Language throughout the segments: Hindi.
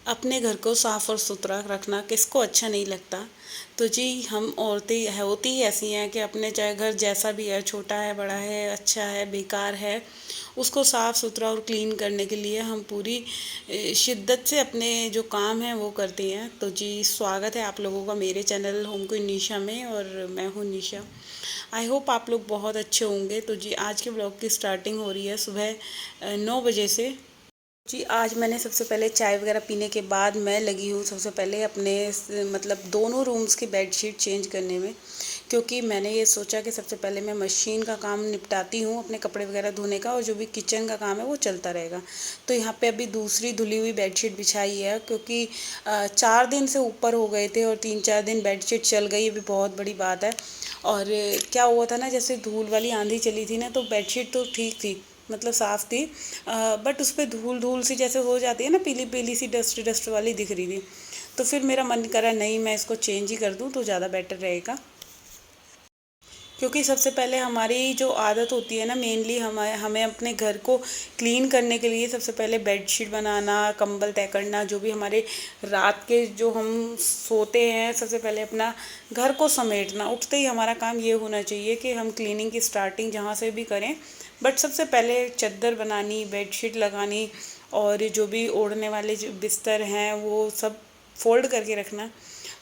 अपने घर को साफ़ और सुथरा रखना किसको अच्छा नहीं लगता। तो जी हम औरतें होती ही ऐसी हैं कि अपने चाहे घर जैसा भी है, छोटा है, बड़ा है, अच्छा है, बेकार है, उसको साफ़ सुथरा और क्लीन करने के लिए हम पूरी शिद्दत से अपने जो काम हैं वो करते हैं। तो जी स्वागत है आप लोगों का मेरे चैनल होम क्वीन निशा में, और मैं हूँ निशा। आई होप आप लोग बहुत अच्छे होंगे। तो जी आज के ब्लॉग की स्टार्टिंग हो रही है सुबह 9 बजे से। जी आज मैंने सबसे पहले चाय वगैरह पीने के बाद मैं लगी हूँ सबसे पहले अपने मतलब दोनों रूम्स की बेडशीट चेंज करने में, क्योंकि मैंने ये सोचा कि सबसे पहले मैं मशीन का काम निपटाती हूँ अपने कपड़े वगैरह धोने का, और जो भी किचन का काम है वो चलता रहेगा। तो यहाँ पे अभी दूसरी धुली हुई बेडशीट बिछाई है, क्योंकि 4 दिन से ऊपर हो गए थे और 3-4 दिन बेडशीट चल गई, ये भी बहुत बड़ी बात है। और क्या हुआ था ना, जैसे धूल वाली आंधी चली थी ना, तो बेडशीट तो ठीक थी, मतलब साफ़ थी, बट उस पर धूल धूल सी जैसे हो जाती है ना, पीली पीली सी डस्ट डस्ट वाली दिख रही थी। तो फिर मेरा मन करा नहीं, मैं इसको चेंज ही कर दूँ तो ज़्यादा बेटर रहेगा। क्योंकि सबसे पहले हमारी जो आदत होती है ना, मेनली हमें हमें अपने घर को क्लीन करने के लिए सबसे पहले बेडशीट बनाना, कंबल तय करना, जो भी हमारे रात के जो हम सोते हैं, सबसे पहले अपना घर को समेटना। उठते ही हमारा काम ये होना चाहिए कि हम क्लीनिंग की स्टार्टिंग जहाँ से भी करें, बट सबसे पहले चादर बनानी, बेडशीट लगानी, और जो भी ओढ़ने वाले जो बिस्तर हैं वो सब फोल्ड करके रखना।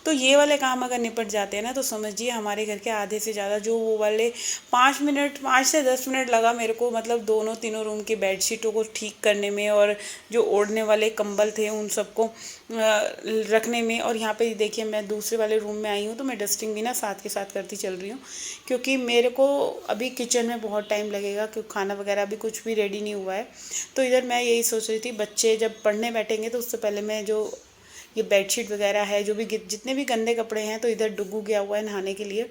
तो ये वाले काम अगर निपट जाते हैं ना, तो समझिए हमारे घर के आधे से ज़्यादा जो वो वाले 5 मिनट, 5 से 10 मिनट लगा मेरे को, मतलब दोनों तीनों रूम की बेडशीटों को ठीक करने में, और जो ओढ़ने वाले कंबल थे उन सबको रखने में। और यहाँ पे देखिए मैं दूसरे वाले रूम में आई हूँ, तो मैं डस्टिंग भी ना साथ के साथ करती चल रही हूँ, क्योंकि मेरे को अभी किचन में बहुत टाइम लगेगा, क्योंकि खाना वगैरह अभी कुछ भी रेडी नहीं हुआ है। तो इधर मैं यही सोच रही थी, बच्चे जब पढ़ने बैठेंगे तो उससे पहले मैं जो ये बेडशीट वगैरह है, जो भी जितने भी गंदे कपड़े हैं, तो इधर डुगू गया हुआ है नहाने के लिए।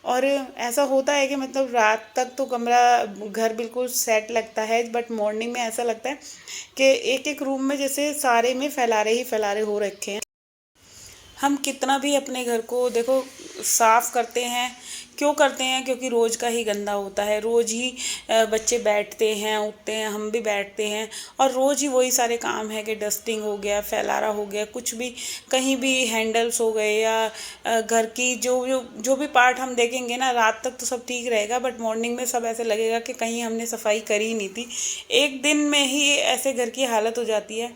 और ऐसा होता है कि मतलब रात तक तो कमरा घर बिल्कुल सेट लगता है, बट मॉर्निंग में ऐसा लगता है कि एक एक रूम में जैसे सारे में फैलारे ही फैलारे हो रखे हैं। हम कितना भी अपने घर को देखो साफ़ करते हैं, क्यों करते हैं? क्योंकि रोज़ का ही गंदा होता है, रोज़ ही बच्चे बैठते हैं, उठते हैं, हम भी बैठते हैं, और रोज़ ही वही सारे काम है कि डस्टिंग हो गया, फैलारा हो गया, कुछ भी कहीं भी हैंडल्स हो गए, या घर की जो जो जो भी पार्ट हम देखेंगे ना, रात तक तो सब ठीक रहेगा, बट मॉर्निंग में सब ऐसे लगेगा कि कहीं हमने सफाई करी ही नहीं थी। एक दिन में ही ऐसे घर की हालत हो जाती है।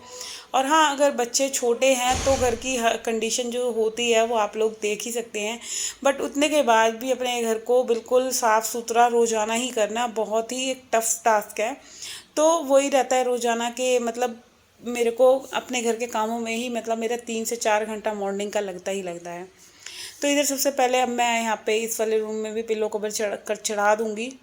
और हाँ, अगर बच्चे छोटे हैं तो घर की कंडीशन जो होती है वो आप लोग देख ही सकते हैं, बट उतने के बाद भी अपने घर को बिल्कुल साफ़ सुथरा रोज़ाना ही करना बहुत ही एक टफ टास्क है। तो वही रहता है रोज़ाना के, मतलब मेरे को अपने घर के कामों में ही मतलब मेरा 3 से 4 घंटा मॉर्निंग का लगता ही लगता है। तो इधर सबसे पहले अब मैं यहाँ पे इस वाले रूम में भी पिलो कवर चढ़ा दूँगी।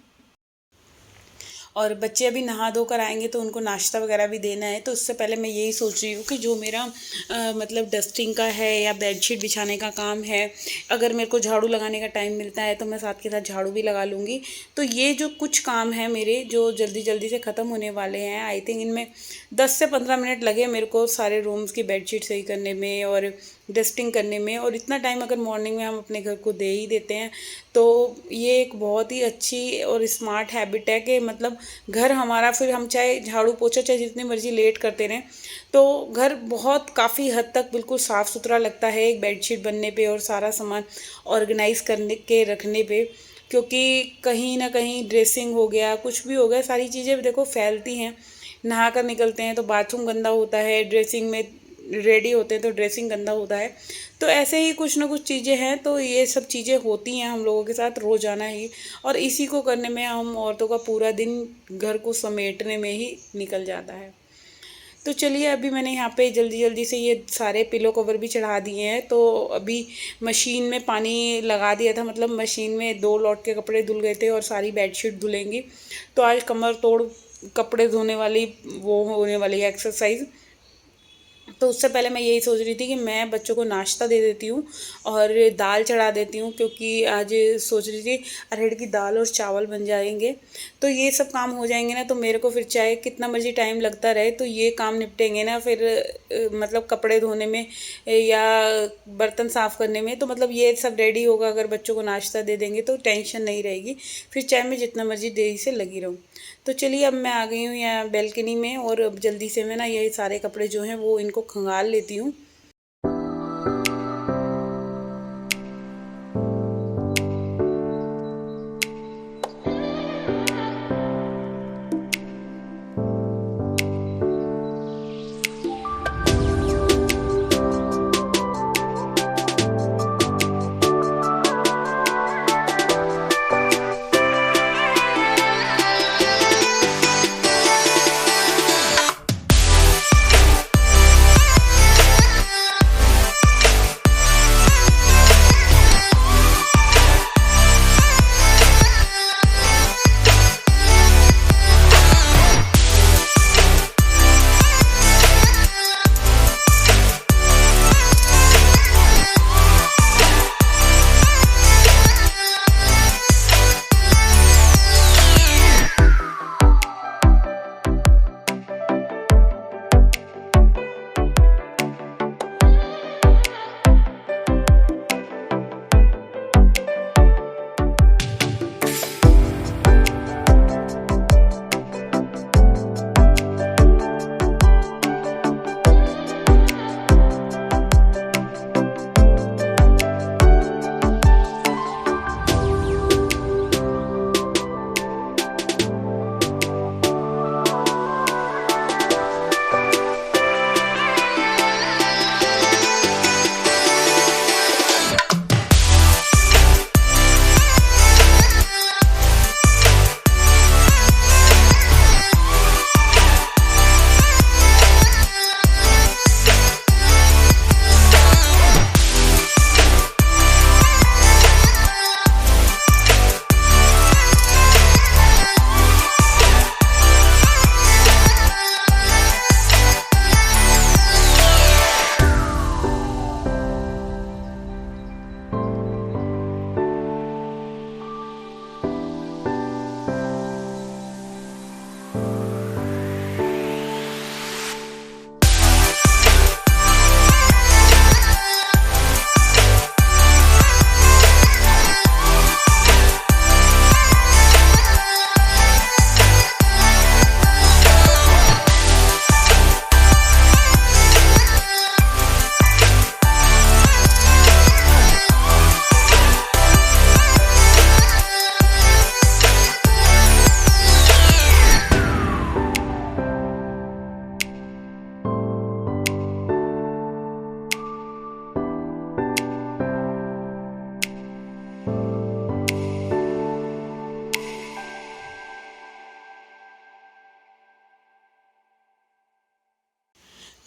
और बच्चे अभी नहा धो कर आएंगे तो उनको नाश्ता वगैरह भी देना है। तो उससे पहले मैं यही सोच रही हूँ कि जो मेरा मतलब डस्टिंग का है या बेडशीट बिछाने का काम है, अगर मेरे को झाड़ू लगाने का टाइम मिलता है तो मैं साथ के साथ झाड़ू भी लगा लूँगी। तो ये जो कुछ काम है मेरे जो जल्दी जल्दी से ख़त्म होने वाले हैं, आई थिंक इनमें 10 से 15 मिनट लगे मेरे को सारे रूम्स की बेडशीट सही करने में और डस्टिंग करने में। और इतना टाइम अगर मॉर्निंग में हम अपने घर को दे ही देते हैं, तो ये एक बहुत ही अच्छी और स्मार्ट हैबिट है कि मतलब घर हमारा, फिर हम चाहे झाड़ू पोछा चाहे जितनी मर्जी लेट करते रहें, तो घर बहुत काफ़ी हद तक बिल्कुल साफ़ सुथरा लगता है एक बेडशीट बनने पे और सारा सामान ऑर्गेनाइज करने के रखने पे। क्योंकि कहीं ना कहीं ड्रेसिंग हो गया, कुछ भी हो गया, सारी चीज़ें देखो फैलती हैं। नहा कर निकलते हैं तो बाथरूम गंदा होता है, ड्रेसिंग में रेडी होते हैं तो ड्रेसिंग गंदा होता है। तो ऐसे ही कुछ ना कुछ चीज़ें हैं, तो ये सब चीज़ें होती हैं हम लोगों के साथ रोज़ाना ही। और इसी को करने में हम औरतों का पूरा दिन घर को समेटने में ही निकल जाता है। तो चलिए अभी मैंने यहाँ पे जल्दी जल्दी से ये सारे पिलो कवर भी चढ़ा दिए हैं। तो अभी मशीन में पानी लगा दिया था, मतलब मशीन में 2 लॉट के कपड़े धुल गए थे और सारी बेडशीट धुलेंगी। तो आज कमर तोड़ कपड़े धोने वाली वो होने वाली है एक्सरसाइज। तो उससे पहले मैं यही सोच रही थी कि मैं बच्चों को नाश्ता दे देती हूँ और दाल चढ़ा देती हूँ, क्योंकि आज सोच रही थी अरहर की दाल और चावल बन जाएंगे। तो ये सब काम हो जाएंगे ना, तो मेरे को फिर चाहे कितना मर्जी टाइम लगता रहे, तो ये काम निपटेंगे ना फिर मतलब कपड़े धोने में या बर्तन साफ़ करने में, तो मतलब ये सब रेडी होगा। अगर बच्चों को नाश्ता दे देंगे तो टेंशन नहीं रहेगी, फिर चाहे मैं जितना मर्जी देरी से लगी रहूँ। तो चलिए अब मैं आ गई हूँ यहाँ बेल्कनी में, और अब जल्दी से मैं ना ये सारे कपड़े जो हैं वो इनको खंगाल लेती हूँ।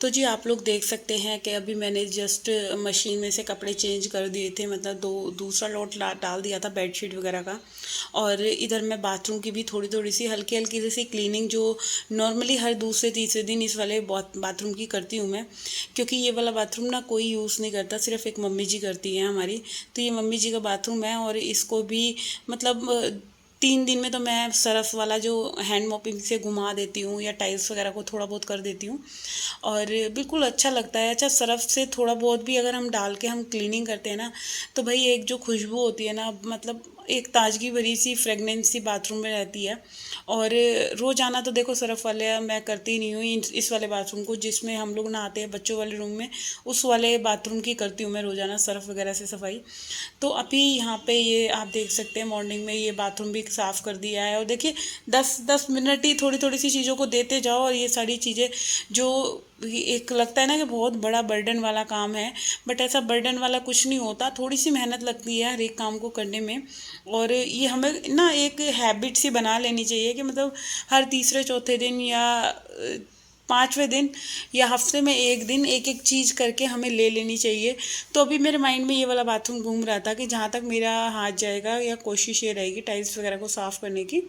तो जी आप लोग देख सकते हैं कि अभी मैंने जस्ट मशीन में से कपड़े चेंज कर दिए थे, मतलब दूसरा लोट डाल दिया था बेडशीट वगैरह का। और इधर मैं बाथरूम की भी थोड़ी थोड़ी सी हल्की हल्की जैसी क्लीनिंग जो नॉर्मली हर दूसरे तीसरे दिन इस वाले बाथरूम की करती हूँ मैं, क्योंकि ये वाला बाथरूम ना कोई यूज़ नहीं करता, सिर्फ एक मम्मी जी करती हैं हमारी। तो ये मम्मी जी का बाथरूम है और इसको भी मतलब 3 दिन में तो मैं सरफ़ वाला जो हैंड मोपिंग से घुमा देती हूँ या टाइल्स वगैरह को थोड़ा बहुत कर देती हूँ और बिल्कुल अच्छा लगता है। अच्छा, सरफ़ से थोड़ा बहुत भी अगर हम डाल के हम क्लीनिंग करते हैं ना, तो भाई एक जो खुशबू होती है ना, मतलब एक ताजगी भरी सी फ्रेगनेंस सी बाथरूम में रहती है। और रोज़ाना तो देखो सरफ़ वाले मैं करती नहीं हूँ, इस वाले बाथरूम को जिसमें हम लोग नहाते हैं बच्चों वाले रूम में, उस वाले बाथरूम की करती हूँ मैं रोज़ाना सरफ़ वगैरह से सफाई। तो अभी यहाँ पे ये आप देख सकते हैं मॉर्निंग में ये बाथरूम भी साफ़ कर दिया है। और देखिए 10-10 मिनट ही थोड़ी थोड़ी सी चीज़ों को देते जाओ और ये सारी चीज़ें जो एक लगता है ना कि बहुत बड़ा बर्डन वाला काम है, बट ऐसा बर्डन वाला कुछ नहीं होता, थोड़ी सी मेहनत लगती है हर एक काम को करने में। और ये हमें ना एक हैबिट सी बना लेनी चाहिए कि मतलब हर तीसरे चौथे दिन या 5वें दिन या हफ्ते में एक दिन एक एक चीज़ करके हमें ले लेनी चाहिए। तो अभी मेरे माइंड में ये वाला बाथरूम घूम रहा था कि जहाँ तक मेरा हाथ जाएगा या कोशिश ये रहेगी टाइल्स वगैरह को साफ़ करने की,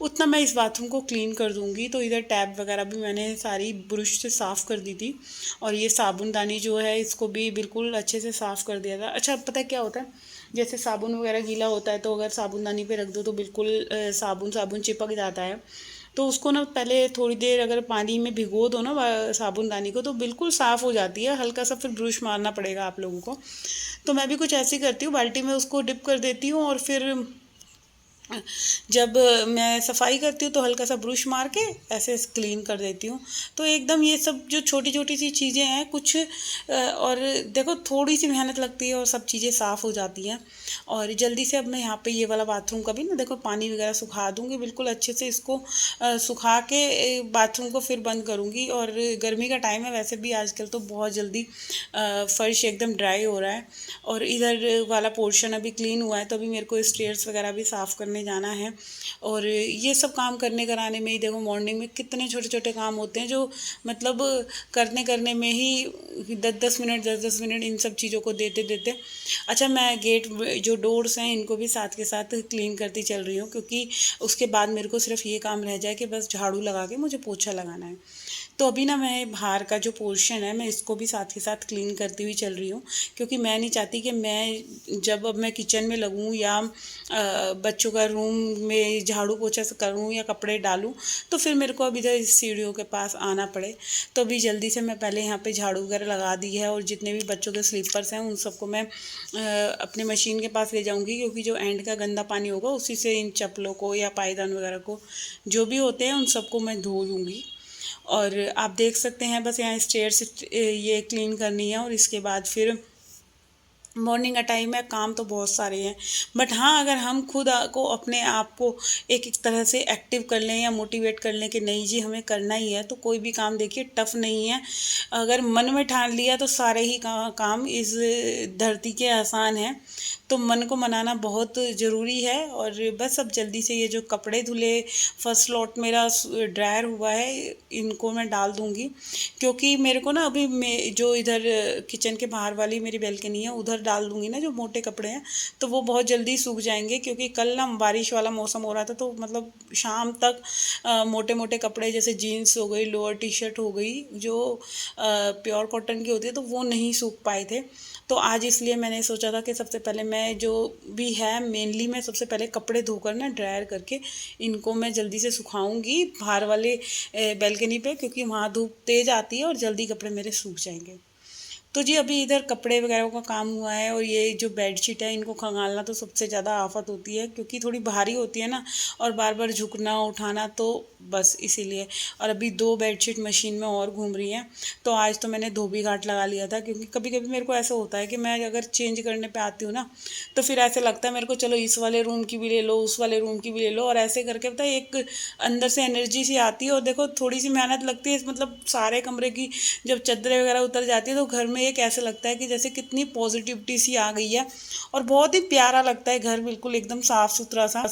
उतना मैं इस बाथरूम को क्लीन कर दूँगी। तो इधर टैप वगैरह भी मैंने सारी ब्रश से साफ़ कर दी थी और ये साबुनदानी जो है इसको भी बिल्कुल अच्छे से साफ़ कर दिया था। अच्छा, पता है क्या होता है, जैसे साबुन वगैरह गीला होता है तो अगर साबुनदानी पे रख दो तो बिल्कुल साबुन साबुन चिपक जाता है। तो उसको ना पहले थोड़ी देर अगर पानी में भिगो दो ना साबुनदानी को, तो बिल्कुल साफ़ हो जाती है, हल्का सा फिर ब्रश मारना पड़ेगा आप लोगों को। तो मैं भी कुछ ऐसे ही करती हूँ, बाल्टी में उसको डिप कर देती हूँ और फिर जब मैं सफाई करती हूँ तो हल्का सा ब्रश मार के ऐसे क्लीन कर देती हूँ। तो एकदम ये सब जो छोटी छोटी सी चीज़ें हैं कुछ और देखो थोड़ी सी मेहनत लगती है और सब चीज़ें साफ़ हो जाती हैं। और जल्दी से अब मैं यहाँ पे ये वाला बाथरूम का भी ना देखो पानी वगैरह सुखा दूँगी बिल्कुल अच्छे से इसको सुखा के बाथरूम को फिर बंद करूँगी। और गर्मी का टाइम है वैसे भी आजकल तो बहुत जल्दी फर्श एकदम ड्राई हो रहा है। और इधर वाला पोर्शन अभी क्लीन हुआ है तो अभी मेरे को स्टेयर्स वगैरह भी साफ़ करने जाना है। और ये सब काम करने कराने में ही देखो मॉर्निंग में कितने छोटे छोटे काम होते हैं जो मतलब करने करने में ही 10 10 मिनट 10 10 मिनट इन सब चीज़ों को देते देते। अच्छा मैं गेट जो डोर्स हैं इनको भी साथ के साथ क्लीन करती चल रही हूँ क्योंकि उसके बाद मेरे को सिर्फ ये काम रह जाए कि बस झाड़ू लगा के मुझे पोछा लगाना है। तो अभी ना मैं बाहर का जो पोर्शन है मैं इसको भी साथ के साथ क्लीन करती हुई चल रही हूँ क्योंकि मैं नहीं चाहती कि मैं जब अब मैं किचन में लगूँ या बच्चों का रूम में झाड़ू पोछा से करूँ या कपड़े डालूँ तो फिर मेरे को अब इधर सीढ़ियों के पास आना पड़े। तो अभी जल्दी से मैं पहले यहाँ पे झाड़ू वगैरह लगा दी है और जितने भी बच्चों के स्लीपर्स हैं उन सबको मैं अपने मशीन के पास ले जाऊँगी क्योंकि जो एंड का गंदा पानी होगा उसी से इन चप्पलों को या पायदान वगैरह को जो भी होते हैं उन सबको मैं धो दूँगी। और आप देख सकते हैं बस यहाँ स्टेयर्स ये क्लीन करनी है और इसके बाद फिर मॉर्निंग का टाइम है काम तो बहुत सारे हैं। बट हाँ अगर हम खुद को अपने आप को एक एक तरह से एक्टिव कर लें या मोटिवेट कर लें कि नहीं जी हमें करना ही है तो कोई भी काम देखिए टफ नहीं है। अगर मन में ठान लिया तो सारे ही काम इस धरती के आसान हैं। तो मन को मनाना बहुत ज़रूरी है। और बस अब जल्दी से ये जो कपड़े धुले फर्स्ट लॉट मेरा ड्रायर हुआ है इनको मैं डाल दूँगी क्योंकि मेरे को ना अभी मैं जो इधर किचन के बाहर वाली मेरी बैल्कनी है उधर डाल दूँगी ना जो मोटे कपड़े हैं तो वो बहुत जल्दी सूख जाएंगे क्योंकि कल ना बारिश वाला मौसम हो रहा था तो मतलब शाम तक मोटे मोटे कपड़े जैसे जीन्स हो गई लोअर टी शर्ट हो गई जो प्योर कॉटन की होती है तो वो नहीं सूख पाए थे। तो आज इसलिए मैंने सोचा था कि सबसे पहले मैं जो भी है मेनली मैं सबसे पहले कपड़े धोकर ना ड्रायर करके इनको मैं जल्दी से सुखाऊंगी बाहर वाले बैल्कनी पे क्योंकि वहाँ धूप तेज़ आती है और जल्दी कपड़े मेरे सूख जाएंगे। तो जी अभी इधर कपड़े वगैरह का काम हुआ है और ये जो बेडशीट है इनको खंगालना तो सबसे ज़्यादा आफत होती है क्योंकि थोड़ी भारी होती है ना और बार बार झुकना उठाना तो बस इसीलिए। और अभी 2 बेडशीट मशीन में और घूम रही हैं तो आज तो मैंने धोबी घाट लगा लिया था क्योंकि कभी कभी मेरे को ऐसा होता है कि मैं अगर चेंज करने पे आती हूँ ना तो फिर ऐसे लगता है मेरे को चलो इस वाले रूम की भी ले लो उस वाले रूम की भी ले लो और ऐसे करके पता है एक अंदर से एनर्जी सी आती है। और देखो थोड़ी सी मेहनत लगती है मतलब सारे कमरे की जब चादरें वगैरह उतर जाती है तो घर में एक ऐसे लगता है कि जैसे कितनी पॉजिटिविटी सी आ गई है और बहुत ही प्यारा लगता है घर बिल्कुल एकदम साफ़ सुथरा सा।